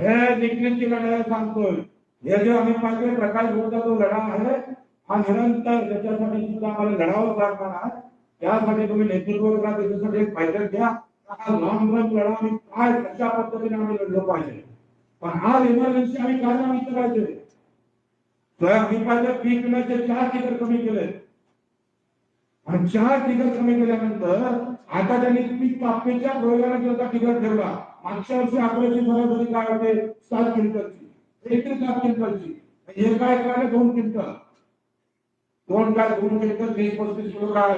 हे निखिलची लढाई सांगतोय. हे जो आम्ही पाहिजे प्रकाश होता तो लढा आहे हा निरंतर त्याच्यासाठी सुद्धा आम्हाला लढावं लागणार आहे. त्यासाठी तुम्ही नेतृत्व करा, त्याच्यासाठी एक बैठक घ्या. हा लॉंग रन लढा आम्ही काय कशा पद्धतीने आम्ही लढलो पाहिजे. पण आज इमर्जन्सी आम्ही काय माहिती पाहिजे. आम्ही पाहिजे पीक विम्याचे 4 टिकर कमी केले आणि 4 टिकर कमी केल्यानंतर आता त्यांनी पीक कापणीच्या प्रोग्रामाचा टिकर ठेवला. मागच्या वर्षी आकड्याची सरासरी काय होते 7 क्विंटलची, 7 क्विंटलची. हे काय करायला 2 क्विंटल, 2 क्विंटल 30-35 किलो काय.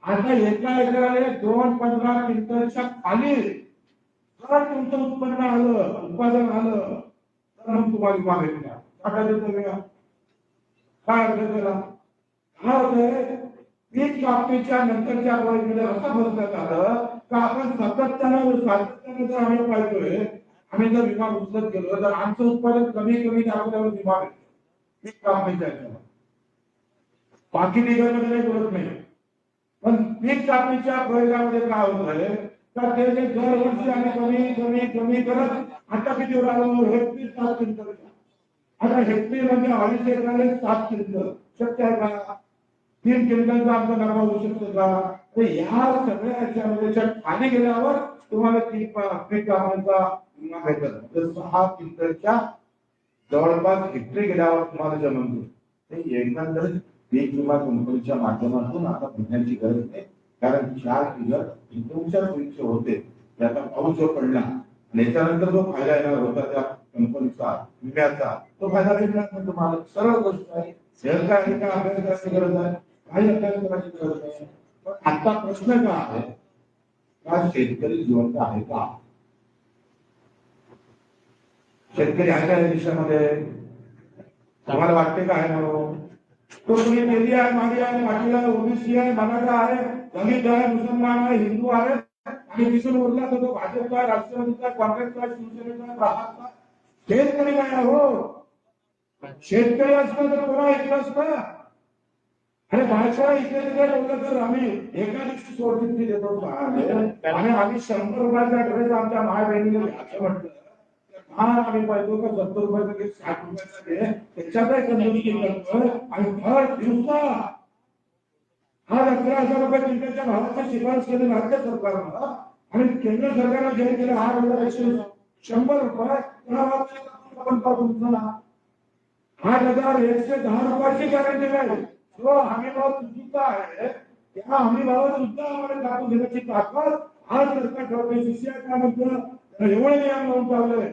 आता एका एकराला 2-15 क्विंटलच्या खाली जर तुमचं उत्पन्न आलं, उत्पादन आलं तर मग तुम्हाला विमा भेटणार. काय अर्थ त्याला? हा पीक कापणीच्या नंतरच्या अवधीमध्ये असं बदलण्यात आलं का आपण सातत्याने जर आम्ही पाहतोय, आम्ही जर विमा उचलत गेलो तर आमचं उत्पादन कमी दाखवल्यावर विमा भेटतो पीक कापणीच्या ह्याच्यावर. बाकी पिकांमध्ये काही बोलत नाही, पण पीक कापणीच्या प्रयोगामध्ये काय होतंय का ते दरवर्षी आम्ही कमी करत आता किती आलो हेक्टरी 7 क्विंटल. आता हेक्टरी म्हणजे 2.5 एकराला 7 क्विंटल शक्य आहे का? 3 क्विंटलचा आमचा नफा होऊ शकतो का? या सगळ्या याच्यामध्ये खाली गेल्यावर तुम्हाला पीक कापणीचा विमा भेटत. तर 6 क्विंटलच्या जवळपास हेक्टरी गेल्यावर तुम्हाला जमून ते एकंदरीत पीक विमा कंपनीच्या माध्यमातून आता भेटण्याची गरज नाही. कारण 4 टिकर तुमच्या परीक्षा होते त्याचा पाऊस जो पडला त्याच्यानंतर जो फायदा येणार होता त्या कंपनीचा विम्याचा तो फायदा भेटणार नाही तुम्हाला. सरळ गोष्ट आहे. शेअर काय अभ्यास करायची गरज आहे, काही अभ्यास करायची गरज नाही. पण आता प्रश्न काय आहे का शेतकरी जिवंत आहे का? शेतकरी आहे का या देशामध्ये? तुम्हाला वाटते का आहे म्हणून? तो तुम्ही मेली आहे, माडी आहे, पाटील आहे, ओबीसी आहे, मराठा आहे, दलित आहे, मुसलमान आहे, हिंदू आहे आणि दिसून उरला तर तो भाजपचा, राष्ट्रवादीचा, काँग्रेसचा, शिवसेनेचा, प्रहारचा. शेतकरी काय हो? शेतकरी असलं तर कोणा ऐकलं असतं? अरे भाषा इकडे बोललं तर आम्ही एका दिवशी सोडून देतो आणि आम्ही 100 रुपयाचा ड्रेस आमच्या माय बहिणीला असं म्हटलं हा आम्ही पाहिजे का 70 रुपयाचा घे, 60 रुपयाचा घे, त्याच्यातही कंजुषी करतोय आणि हर दिवसा हा 11,000 रुपये क्विंटलच्या भावाची शिफारस केली राज्य सरकारनं आणि केंद्र सरकारनं जाहीर केलं 8,100 रुपये. आपण तुमचा 8,110 रुपयाची गॅरंटी नाही. जो हमी भाव चुकीचा आहे त्या हमी भावात सुद्धा आम्हाला टाकून देण्याची ताकद आज सरकार ठेवते. सीसीआय काय म्हणतो एवढे नियम लावून चालले